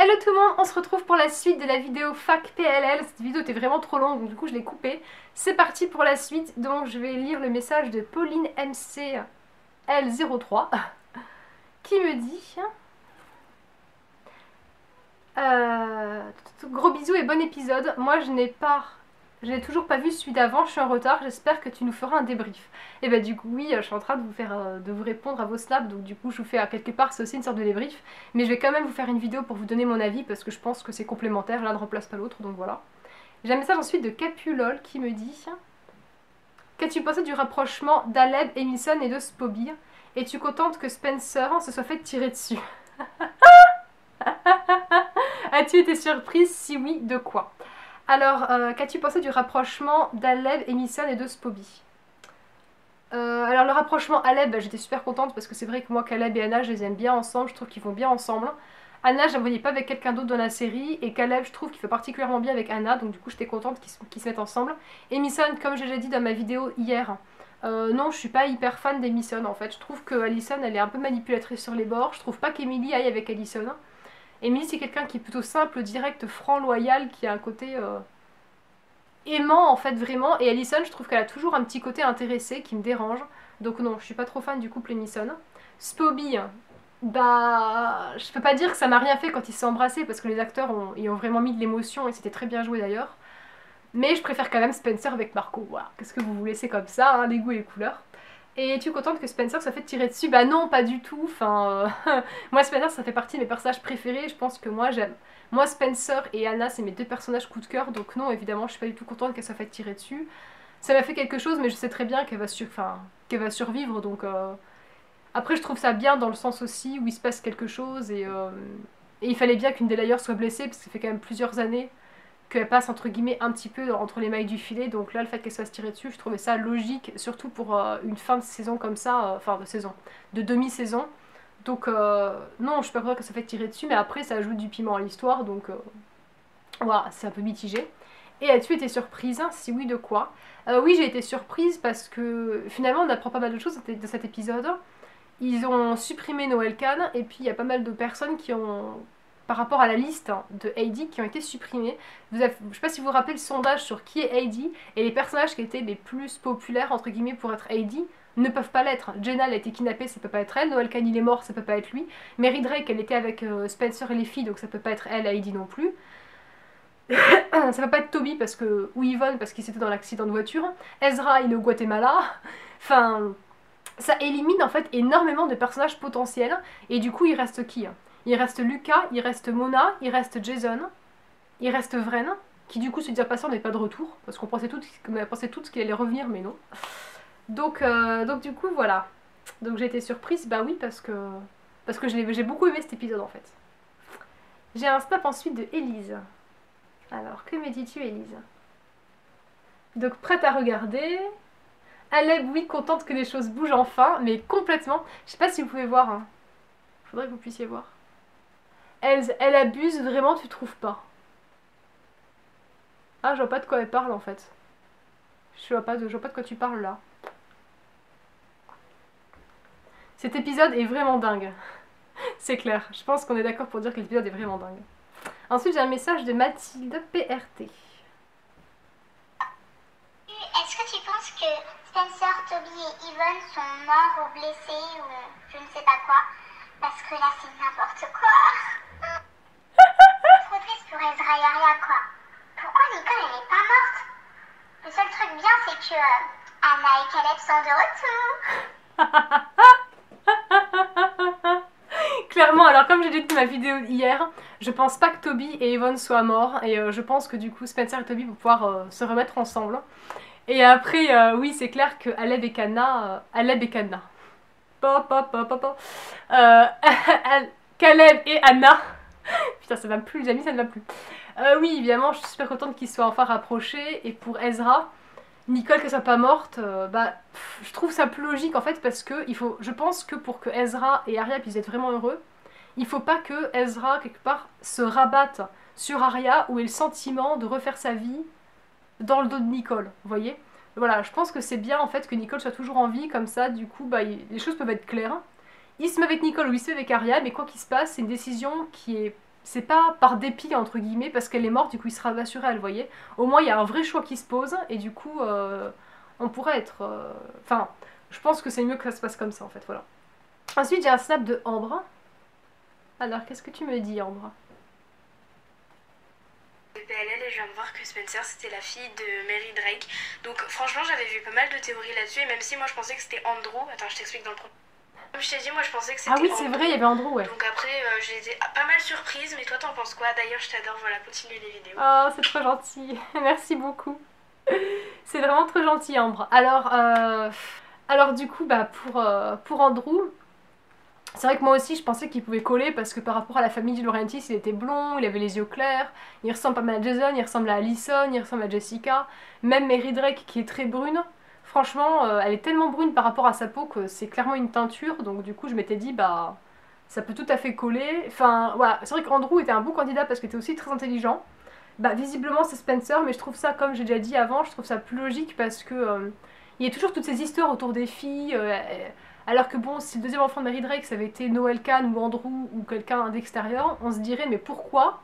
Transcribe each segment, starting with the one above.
Hello tout le monde, on se retrouve pour la suite de la vidéo fac PLL. Cette vidéo était vraiment trop longue donc du coup je l'ai coupée. C'est parti pour la suite, donc je vais lire le message de Pauline MCL03 qui me dit gros bisous et bon épisode. Moi je n'ai toujours pas vu celui d'avant, je suis en retard, j'espère que tu nous feras un débrief. Et bah du coup oui, je suis en train de vous répondre à vos snaps, donc du coup je vous fais à quelque part, c'est aussi une sorte de débrief. Mais je vais quand même vous faire une vidéo pour vous donner mon avis, parce que je pense que c'est complémentaire, l'un ne remplace pas l'autre, donc voilà. J'ai un message ensuite de Capulol qui me dit: qu'as-tu pensé du rapprochement d'Aleb, Emilson et de Spoby? Es-tu contente que Spencer se soit fait tirer dessus? As-tu été surprise? Si oui, de quoi? Alors, qu'as-tu pensé du rapprochement d'Aleb, Emilson et de Spoby? Alors le rapprochement Aleb, j'étais super contente parce que c'est vrai que moi, Caleb et Anna, je les aime bien ensemble, je trouve qu'ils vont bien ensemble. Anna, je la voyais pas avec quelqu'un d'autre dans la série, et Caleb, je trouve qu'il fait particulièrement bien avec Anna, donc du coup j'étais contente qu'ils se mettent ensemble. Emison, comme j'ai déjà dit dans ma vidéo hier, non, je suis pas hyper fan d'Emison en fait. Je trouve que Allison, elle est un peu manipulatrice sur les bords. Je trouve pas qu'Emily aille avec Allison. Emily, c'est quelqu'un qui est plutôt simple, direct, franc, loyal, qui a un côté aimant en fait vraiment. Et Allison, je trouve qu'elle a toujours un petit côté intéressé qui me dérange. Donc non, je suis pas trop fan du couple Emison. Spoby, bah, je peux pas dire que ça m'a rien fait quand ils se sont embrassés parce que les acteurs ils ont vraiment mis de l'émotion et c'était très bien joué d'ailleurs. Mais je préfère quand même Spencer avec Marco. Voilà, qu'est-ce que vous voulez, c'est comme ça, hein, les goûts et les couleurs. Et es-tu contente que Spencer soit fait tirer dessus? Bah non, pas du tout. Enfin, moi Spencer, ça fait partie de mes personnages préférés. Je pense que moi j'aime. Moi Spencer et Anna, c'est mes deux personnages coup de cœur. Donc non, évidemment, je suis pas du tout contente qu'elle soit faite tirer dessus. Ça m'a fait quelque chose, mais je sais très bien qu'elle va survivre. Donc après, je trouve ça bien dans le sens aussi où il se passe quelque chose et il fallait bien qu'une des layers soit blessée parce que ça fait quand même plusieurs années qu'elle passe entre guillemets un petit peu entre les mailles du filet. Donc là, le fait qu'elle soit tirée dessus, je trouvais ça logique, surtout pour une fin de saison comme ça, enfin de saison, de demi-saison. Donc non, je suis pas contente que ça fait tirer dessus, mais après ça ajoute du piment à l'histoire, donc voilà, c'est un peu mitigé. Et as-tu été surprise? Si oui, de quoi? Oui, j'ai été surprise parce que finalement on apprend pas mal de choses de cet épisode. Ils ont supprimé Noël Khan et puis il y a pas mal de personnes qui ont, par rapport à la liste de Heidi, qui ont été supprimées. Je sais pas si vous vous rappelez le sondage sur qui est Heidi, et les personnages qui étaient les plus populaires entre guillemets pour être Heidi ne peuvent pas l'être. Jenna, elle a été kidnappée, ça peut pas être elle. Noël Khan, il est mort, ça peut pas être lui. Mary Drake, elle était avec Spencer et les filles, donc ça peut pas être elle, Heidi non plus. Ça peut pas être Toby parce que, ou Yvonne parce qu'ils étaient dans l'accident de voiture. Ezra, il est au Guatemala. Enfin, ça élimine en fait énormément de personnages potentiels. Et du coup, il reste qui? Il reste Lucas, il reste Mona, il reste Jason, il reste Vren, qui du coup se dit patient n'est pas de retour, parce qu'on pensait toutes qu'il allait revenir, mais non. Donc du coup, voilà. Donc j'ai été surprise, bah oui, parce que j'ai beaucoup aimé cet épisode en fait. J'ai un snap ensuite de Élise. Alors, que me dis-tu, Élise? Donc, prête à regarder. Aleb, oui, contente que les choses bougent enfin, mais complètement. Je sais pas si vous pouvez voir. Hein. Faudrait que vous puissiez voir. Elle abuse vraiment, tu trouves pas? Ah, je vois pas de quoi elle parle en fait. Je vois pas de quoi tu parles là. Cet épisode est vraiment dingue. C'est clair. Je pense qu'on est d'accord pour dire que l'épisode est vraiment dingue. Ensuite, j'ai un message de Mathilde PRT. Est-ce que tu penses que Spencer, Toby et Yvonne sont morts ou blessés ou je ne sais pas quoi? Parce que là, c'est n'importe quoi. Trop triste pour Ezra et Arya, quoi. Pourquoi Nicole, elle est pas morte? Le seul truc bien, c'est que Anna et Caleb sont de retour. Clairement, alors comme j'ai dit dans ma vidéo hier, je pense pas que Toby et Yvonne soient morts et je pense que du coup Spencer et Toby vont pouvoir se remettre ensemble. Et après, oui, c'est clair que Aleb et Kanna, Caleb et Anna, putain ça va plus les amis, ça ne va plus. Oui, évidemment, je suis super contente qu'ils soient enfin rapprochés. Et pour Ezra, Nicole qu'elle soit pas morte, je trouve ça plus logique en fait parce que je pense que pour que Ezra et Arya puissent être vraiment heureux, il faut pas que Ezra quelque part se rabatte sur Arya ou ait le sentiment de refaire sa vie dans le dos de Nicole, vous voyez? Voilà, je pense que c'est bien en fait que Nicole soit toujours en vie, comme ça du coup les choses peuvent être claires. Il se met avec Nicole ou il se met avec Arya, mais quoi qu'il se passe, c'est une décision qui est c'est pas par dépit entre guillemets parce qu'elle est morte, du coup il se rabat sur elle, vous voyez. Au moins il y a un vrai choix qui se pose et du coup on pourrait être... Enfin, je pense que c'est mieux que ça se passe comme ça en fait, voilà. Ensuite j'ai un snap de Ambre. Alors qu'est-ce que tu me dis Ambre? De PLL et je viens de voir que Spencer c'était la fille de Mary Drake. Donc franchement j'avais vu pas mal de théories là-dessus et même si moi je pensais que c'était Andrew, attends je t'explique dans le premier. Comme je t'ai dit moi je pensais que c'était Ah oui c'est vrai, il y avait Andrew, ouais. Donc après j'ai été pas mal surprise, mais toi t'en penses quoi? D'ailleurs je t'adore, voilà, continue les vidéos. Oh c'est trop gentil, merci beaucoup. C'est vraiment trop gentil Ambre. Alors du coup bah pour Andrew, c'est vrai que moi aussi je pensais qu'il pouvait coller parce que par rapport à la famille de Laurentis il était blond, il avait les yeux clairs, il ressemble pas mal à Jason, il ressemble à Allison, il ressemble à Jessica, même Mary Drake qui est très brune. Franchement elle est tellement brune par rapport à sa peau que c'est clairement une teinture, donc du coup je m'étais dit bah ça peut tout à fait coller. Enfin voilà, c'est vrai qu'Andrew était un bon candidat parce qu'il était aussi très intelligent. Bah visiblement c'est Spencer, mais je trouve ça, comme j'ai déjà dit avant, je trouve ça plus logique parce que il y a toujours toutes ces histoires autour des filles, alors que bon, si le deuxième enfant de Mary Drake ça avait été Noel Kahn ou Andrew ou quelqu'un d'extérieur, on se dirait mais pourquoi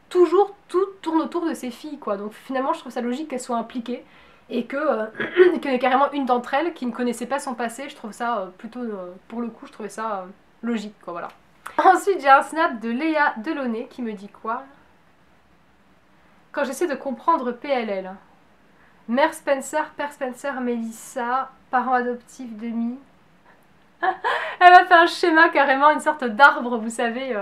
toujours tout tourne autour de ces filles quoi. Donc finalement je trouve ça logique qu'elles soient impliquées et qu'il y ait carrément une d'entre elles qui ne connaissait pas son passé. Je trouve ça plutôt, pour le coup je trouvais ça logique quoi, voilà. Ensuite j'ai un snap de Léa Delaunay qui me dit quoi? Quand j'essaie de comprendre PLL. Mère Spencer, père Spencer, Melissa, parents adoptifs demi. Elle m'a fait un schéma carrément, une sorte d'arbre, vous savez,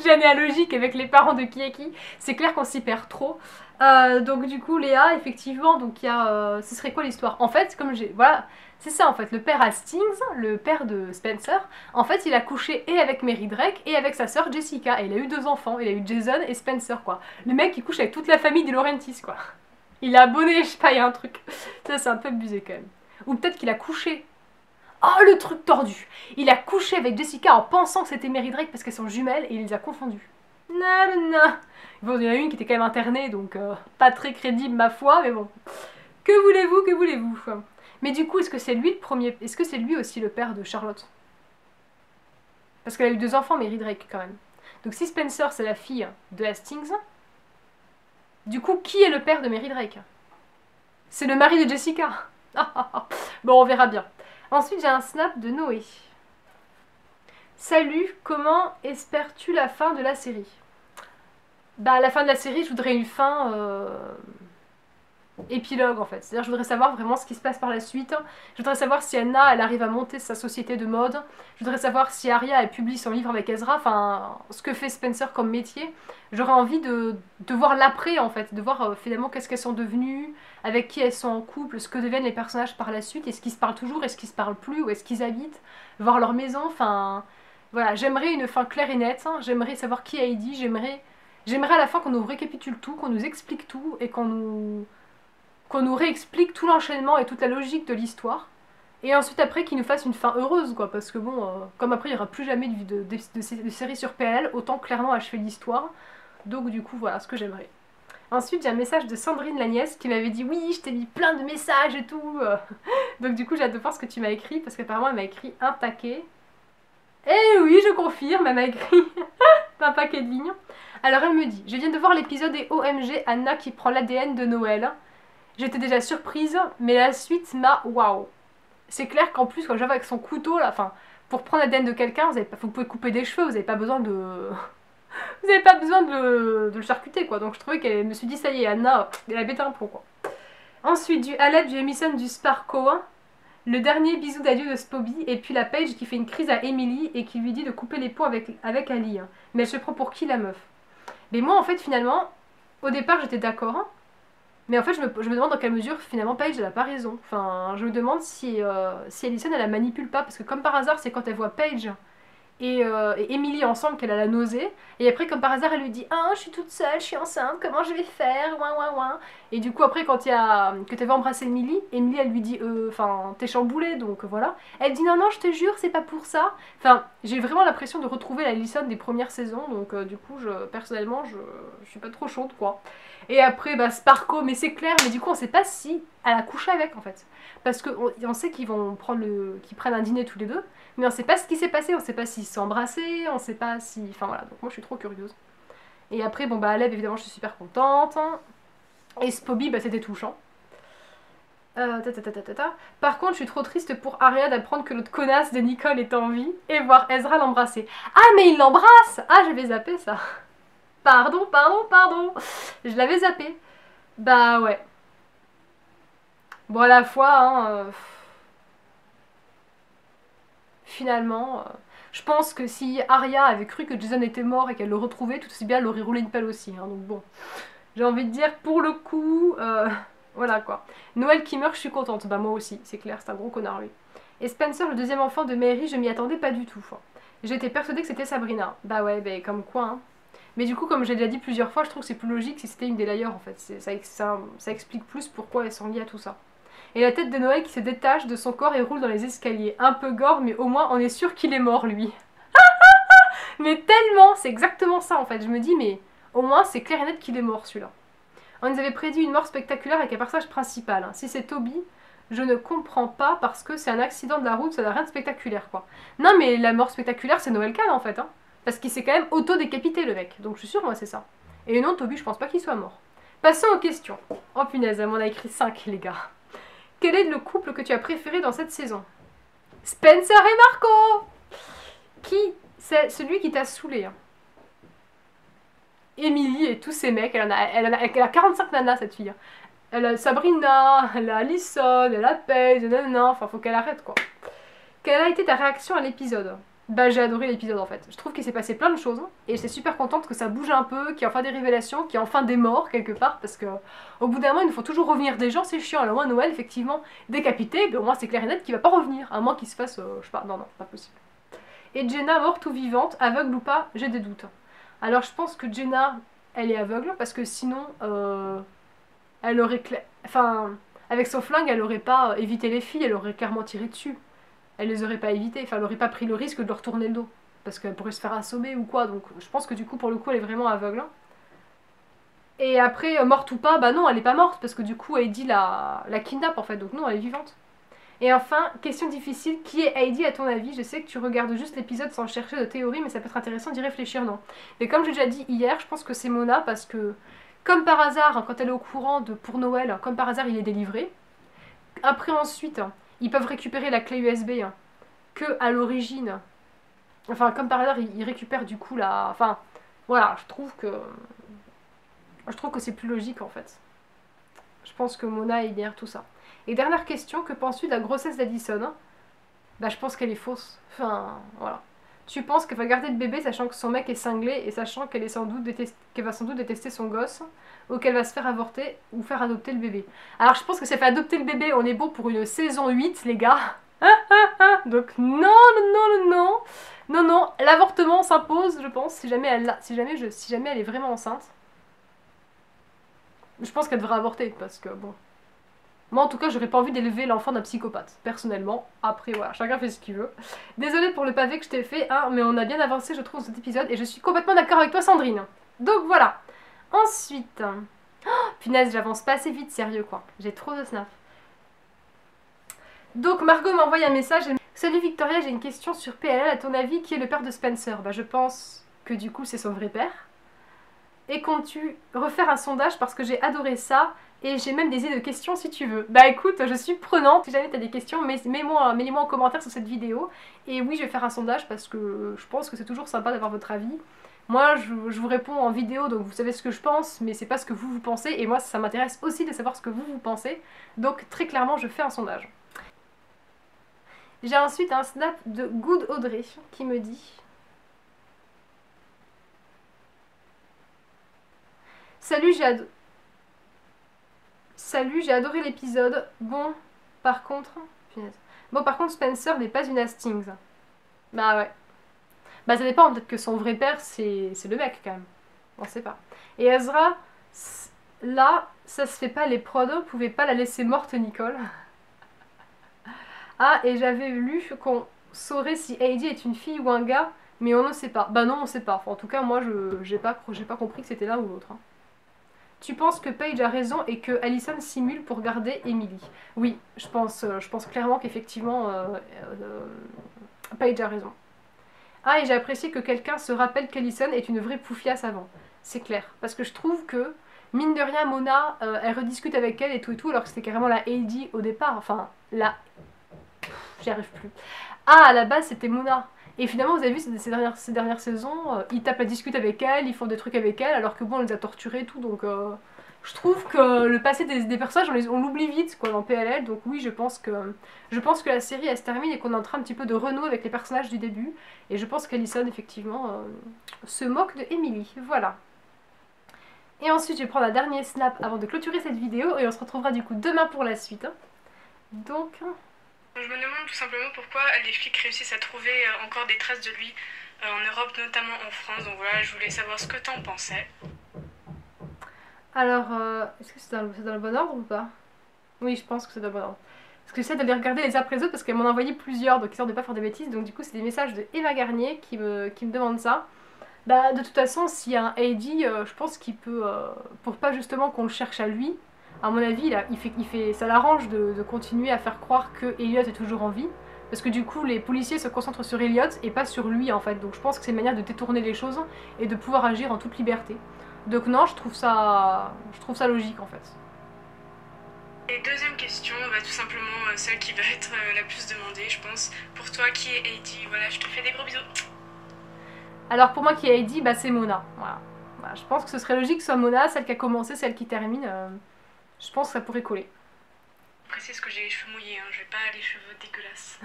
généalogique avec les parents de qui est qui. C'est clair qu'on s'y perd trop. Donc du coup, Léa, effectivement, donc il y a... ce serait quoi l'histoire? En fait, comme j'ai... Voilà, c'est ça en fait. Le père Hastings, le père de Spencer, en fait, il a couché et avec Mary Drake et avec sa sœur Jessica. Et il a eu 2 enfants. Il a eu Jason et Spencer, quoi. Le mec, il couche avec toute la famille des Laurentis, quoi. Il a abonné, je sais pas, il y a un truc. Ça, c'est un peu abusé quand même. Ou peut-être qu'il a couché. Oh, le truc tordu! Il a couché avec Jessica en pensant que c'était Mary Drake parce qu'elles sont jumelles et il les a confondues. Nanana. Bon, il y en a une qui était quand même internée, donc pas très crédible ma foi, mais bon. Que voulez-vous, que voulez-vous? Mais du coup, est-ce que c'est lui le premier? Est-ce que c'est lui aussi le père de Charlotte? Parce qu'elle a eu 2 enfants, Mary Drake quand même. Donc si Spencer c'est la fille de Hastings, du coup qui est le père de Mary Drake? C'est le mari de Jessica. Bon, on verra bien. Ensuite, j'ai un snap de Noé. Salut, comment espères-tu la fin de la série? Bah, la fin de la série, je voudrais une fin épilogue en fait. C'est-à-dire, je voudrais savoir vraiment ce qui se passe par la suite. Je voudrais savoir si Anna, elle arrive à monter sa société de mode. Je voudrais savoir si Arya, elle publie son livre avec Ezra. Enfin, ce que fait Spencer comme métier. J'aurais envie de voir l'après en fait. De voir finalement qu'est-ce qu'elles sont devenues, avec qui elles sont en couple, ce que deviennent les personnages par la suite. Est-ce qu'ils se parlent toujours? Est-ce qu'ils se parlent plus? Où est-ce qu'ils habitent? Voir leur maison. Enfin, voilà. J'aimerais une fin claire et nette. J'aimerais savoir qui a Heidi. J'aimerais à la fin qu'on nous récapitule tout, qu'on nous explique tout et qu'on nous réexplique tout l'enchaînement et toute la logique de l'histoire. Et ensuite après qu'il nous fasse une fin heureuse quoi, parce que bon, comme après il n'y aura plus jamais de série sur PLL, autant clairement achever l'histoire. Donc du coup voilà ce que j'aimerais. Ensuite j'ai un message de Sandrine la nièce qui m'avait dit oui je t'ai mis plein de messages et tout. Donc du coup j'ai hâte de voir ce que tu m'as écrit, parce qu'apparemment elle m'a écrit un paquet. Eh oui je confirme, elle m'a écrit un paquet de lignes. Alors elle me dit, je viens de voir l'épisode et OMG Anna qui prend l'ADN de Noël. J'étais déjà surprise, mais la suite m'a waouh. C'est clair qu'en plus, quand j'avais avec son couteau, là, enfin, pour prendre l'ADN de quelqu'un, vous pouvez couper des cheveux, vous n'avez pas besoin de. Vous n'avez pas besoin de le charcuter, quoi. Donc je trouvais qu'elle me suis dit, ça y est, Anna, elle a bêté un plomb, quoi. Ensuite, du Alep, du Emission, du Sparko, le dernier bisou d'adieu de Spoby, et puis la Paige qui fait une crise à Emily et qui lui dit de couper les ponts avec Ali. Mais elle se prend pour qui, la meuf? Mais moi, en fait, finalement, au départ, j'étais d'accord. Mais en fait, je me demande dans quelle mesure, finalement, Paige, elle a pas raison. Enfin, je me demande si Allison, elle la manipule pas. Parce que comme par hasard, c'est quand elle voit Paige et Emily ensemble qu'elle a la nausée. Et après, comme par hasard, elle lui dit « Ah, je suis toute seule, je suis enceinte, comment je vais faire ouin, ouin, ouin. » Et du coup, après, quand que tu avais embrassé Emily, elle lui dit « Enfin, t'es chamboulée, donc voilà. » Elle dit « Non, non, je te jure, c'est pas pour ça. » Enfin, j'ai vraiment l'impression de retrouver la Allison des premières saisons. Donc du coup, personnellement, je suis pas trop chaude, quoi. Et après, bah, Sparko, mais c'est clair, mais du coup, on sait pas si elle a couché avec, en fait. Parce qu'on sait qu'ils prennent un dîner tous les deux, mais on sait pas ce qui s'est passé, on sait pas si s'ils se sont embrassés, on sait pas si... Enfin voilà, donc moi je suis trop curieuse. Et après, bon bah Aleb, évidemment, je suis super contente. Et Spoby, bah c'était touchant. Par contre, je suis trop triste pour Arya d'apprendre que l'autre connasse de Nicole est en vie et voir Ezra l'embrasser. Ah, mais il l'embrasse! Ah, j'avais zappé ça. Pardon. Je l'avais zappé. Bah ouais. Bon, à la fois, hein, finalement, je pense que si Arya avait cru que Jason était mort et qu'elle le retrouvait, tout aussi bien elle aurait roulé une pelle aussi. Hein, donc bon, j'ai envie de dire, pour le coup, voilà quoi. Noël qui meurt, je suis contente. Bah moi aussi, c'est clair, c'est un gros connard lui. Et Spencer, le deuxième enfant de Mary, je m'y attendais pas du tout. J'étais persuadée que c'était Sabrina. Bah ouais, bah comme quoi, hein. Mais du coup, comme j'ai déjà dit plusieurs fois, je trouve que c'est plus logique si c'était une des Layers en fait. Ça explique plus pourquoi elles sont liées à tout ça. Et la tête de Noël qui se détache de son corps et roule dans les escaliers. Un peu gore, mais au moins on est sûr qu'il est mort lui. Mais tellement, c'est exactement ça en fait. Je me dis, mais au moins c'est clair et net qu'il est mort celui-là. On nous avait prédit une mort spectaculaire avec un personnage principal. Si c'est Toby, je ne comprends pas parce que c'est un accident de la route, ça n'a rien de spectaculaire quoi. Non mais la mort spectaculaire c'est Noël Kahn en fait. Hein. Parce qu'il s'est quand même auto-décapité le mec. Donc je suis sûre moi c'est ça. Et non Toby je pense pas qu'il soit mort. Passons aux questions. Oh punaise, on a écrit 5 les gars. Quel est le couple que tu as préféré dans cette saison? Spencer et Marco. Qui? C'est celui qui t'a saoulé. Hein. Emily et tous ces mecs, elle a 45 nanas cette fille. Elle a Sabrina, elle a Alison, elle a Paige, nanana, enfin faut qu'elle arrête quoi. Quelle a été ta réaction à l'épisode? Bah j'ai adoré l'épisode en fait. Je trouve qu'il s'est passé plein de choses et j'étais super contente que ça bouge un peu, qu'il y ait enfin des révélations, qu'il y ait enfin des morts quelque part parce que au bout d'un moment il nous faut toujours revenir des gens, c'est chiant. Alors moi Noël effectivement décapité, mais au moins c'est clair et net qu'il va pas revenir, à moins qu'il se fasse, je sais pas, non, pas possible. Et Jenna morte ou vivante, aveugle ou pas, j'ai des doutes. Alors je pense que Jenna, elle est aveugle parce que sinon, elle aurait, enfin, avec son flingue, elle aurait pas évité les filles, elle aurait clairement tiré dessus. Elle les aurait pas évitées, enfin, elle aurait pas pris le risque de leur tourner le dos parce qu'elle pourrait se faire assommer ou quoi. Donc je pense que du coup, pour le coup, elle est vraiment aveugle. Et après, morte ou pas, bah non, elle est pas morte parce que du coup, Heidi la kidnappe en fait, donc non, elle est vivante. Et enfin, question difficile, qui est Heidi à ton avis? Je sais que tu regardes juste l'épisode sans chercher de théorie, mais ça peut être intéressant d'y réfléchir, non? Mais comme j'ai déjà dit hier, je pense que c'est Mona parce que, comme par hasard, quand elle est au courant de pour Noël, comme par hasard il est délivré. Après ensuite, ils peuvent récupérer la clé USB que à l'origine. Enfin, comme par hasard, ils récupèrent du coup la... Enfin, voilà, je trouve que c'est plus logique en fait. Je pense que Mona est derrière tout ça. Et dernière question, que penses-tu de la grossesse d'Addison? Bah je pense qu'elle est fausse. Enfin, voilà. Tu penses qu'elle va garder le bébé sachant que son mec est cinglé et sachant qu'elle va sans doute détester son gosse, ou qu'elle va se faire avorter ou faire adopter le bébé? Alors je pense que si elle fait adopter le bébé, on est bon pour une saison 8 les gars. Donc non, l'avortement s'impose je pense si jamais elle est vraiment enceinte. Je pense qu'elle devrait avorter parce que bon... Moi en tout cas j'aurais pas envie d'élever l'enfant d'un psychopathe, personnellement. Après voilà, chacun fait ce qu'il veut. Désolée pour le pavé que je t'ai fait, hein, mais on a bien avancé je trouve dans cet épisode et je suis complètement d'accord avec toi Sandrine. Donc voilà. Ensuite... Oh, punaise, j'avance pas assez vite, sérieux quoi. J'ai trop de snap. Donc Margot m'a envoyé un message. Salut Victoria, j'ai une question sur PLL. À ton avis, qui est le père de Spencer? Bah je pense que du coup c'est son vrai père. Et comptes-tu refaire un sondage parce que j'ai adoré ça et j'ai même des idées de questions si tu veux. Bah écoute, je suis prenante, si jamais t'as des questions, mets-les-moi en commentaire sur cette vidéo. Et oui, je vais faire un sondage parce que je pense que c'est toujours sympa d'avoir votre avis. Moi, je vous réponds en vidéo, donc vous savez ce que je pense, mais c'est pas ce que vous pensez. Et moi, ça m'intéresse aussi de savoir ce que vous pensez. Donc très clairement, je fais un sondage. J'ai ensuite un snap de Good Audrey qui me dit... Salut, j'ai adoré l'épisode. Bon, par contre... Spencer n'est pas une Hastings. Bah ouais. Bah ça dépend, peut-être que son vrai père, c'est le mec, quand même. On sait pas. Et Ezra, là, ça se fait pas, les prodos pouvaient pas la laisser morte, Nicole. Ah, et j'avais lu qu'on saurait si Heidi est une fille ou un gars, mais on ne sait pas. Bah non, on sait pas. Enfin, en tout cas, moi, j'ai pas compris que c'était l'un ou l'autre. Hein. Tu penses que Paige a raison et que Allison simule pour garder Emily? Oui, je pense clairement qu'effectivement Paige a raison. Ah, et j'ai apprécié que quelqu'un se rappelle qu'Allison est une vraie poufiasse avant. C'est clair. Parce que je trouve que, mine de rien, Mona, elle rediscute avec elle et tout, alors que c'était carrément la Heidi au départ. Enfin, la... J'y arrive plus. Ah, à la base, c'était Mona. Et finalement, vous avez vu, ces dernières saisons, ils tapent la discute avec elle, ils font des trucs avec elle, alors que bon, on les a torturés et tout, donc... je trouve que le passé des personnages, on l'oublie vite quoi, dans PLL, donc oui, je pense que la série elle se termine et qu'on est en train un petit peu de renouer avec les personnages du début. Et je pense qu'Allison, effectivement, se moque de Emily. Voilà. Et ensuite, je vais prendre un dernier snap avant de clôturer cette vidéo et on se retrouvera du coup demain pour la suite. Donc... Je me demande tout simplement pourquoi les flics réussissent à trouver encore des traces de lui en Europe, notamment en France. Donc voilà, je voulais savoir ce que t'en pensais. Alors, est-ce que c'est dans le bon ordre ou pas? Oui, je pense que c'est dans le bon ordre. Parce que j'essaie de les regarder les uns après les autres parce qu'elle m'en a envoyé plusieurs, donc histoire de pas faire des bêtises. Donc du coup, c'est des messages de Emma Garnier qui me demande ça. Bah, de toute façon, s'il y a un Heidi, je pense qu'il peut, pour pas justement qu'on le cherche à lui, à mon avis, ça l'arrange de continuer à faire croire que Elliot est toujours en vie. Parce que du coup, les policiers se concentrent sur Elliot et pas sur lui en fait. Donc je pense que c'est une manière de détourner les choses et de pouvoir agir en toute liberté. Donc non, je trouve ça logique en fait. Et deuxième question, bah, tout simplement celle qui va être la plus demandée, je pense. Pour toi, qui est Heidi? Voilà, je te fais des gros bisous. Alors pour moi, qui est Heidi, bah, c'est Mona. Voilà. Voilà. Je pense que ce serait logique que ce soit Mona, celle qui a commencé, celle qui termine. Je pense que ça pourrait coller. Je précise que j'ai les cheveux mouillés, hein, je vais pas les cheveux dégueulasses.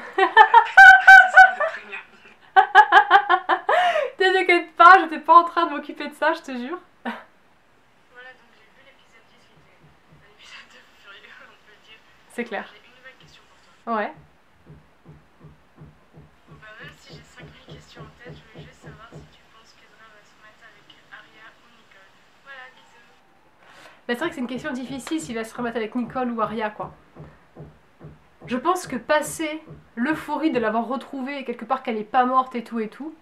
T'inquiète pas, j'étais pas en train de m'occuper de ça, je te jure. Voilà, donc j'ai vu l'épisode 10 qui était un épisode de furieux, on peut le dire. C'est clair. J'ai une nouvelle question pour toi. Ouais. Bon, bah, même si j'ai 5000 questions en tête, je voulais juste savoir si tu penses qu'Ezra va se remettre avec Arya ou Nicole. Voilà, bisous. Bah, c'est vrai que c'est une question difficile s'il va se remettre avec Nicole ou Arya, quoi. Je pense que passer l'euphorie de l'avoir retrouvée et quelque part qu'elle est pas morte et tout,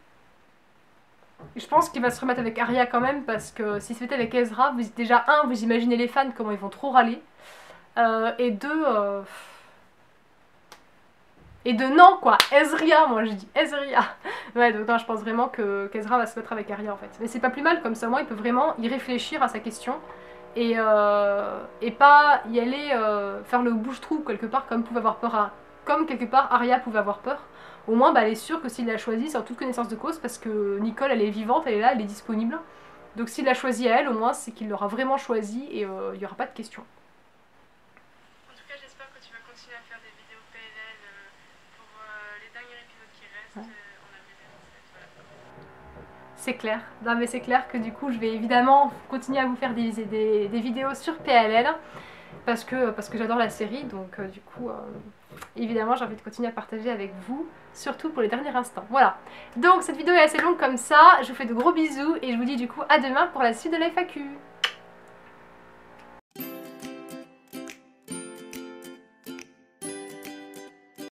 je pense qu'il va se remettre avec Arya quand même, parce que si c'était avec Ezra, déjà vous imaginez les fans comment ils vont trop râler, et deux, non quoi, Ezria, moi je dis Ezria. Ouais, donc non, je pense vraiment qu'Ezra va se mettre avec Arya en fait. Mais c'est pas plus mal, comme ça moi il peut vraiment y réfléchir à sa question et pas y aller faire le bouche-trou quelque part comme quelque part Arya pouvait avoir peur. Au moins bah, elle est sûre que s'il l'a choisi c'est en toute connaissance de cause, parce que Nicole elle est vivante, elle est là, elle est disponible. Donc s'il l'a choisi à elle, au moins c'est qu'il l'aura vraiment choisi et il n'y aura pas de question. En tout cas, j'espère que tu vas continuer à faire des vidéos PLL pour les derniers épisodes qui restent. Ouais. On a vu des recettes, voilà. C'est clair. Non mais c'est clair que du coup je vais évidemment continuer à vous faire des vidéos sur PLL parce que j'adore la série, donc du coup évidemment j'ai envie de continuer à partager avec vous, surtout pour les derniers instants. Voilà, donc cette vidéo est assez longue comme ça, je vous fais de gros bisous et je vous dis du coup à demain pour la suite de la FAQ.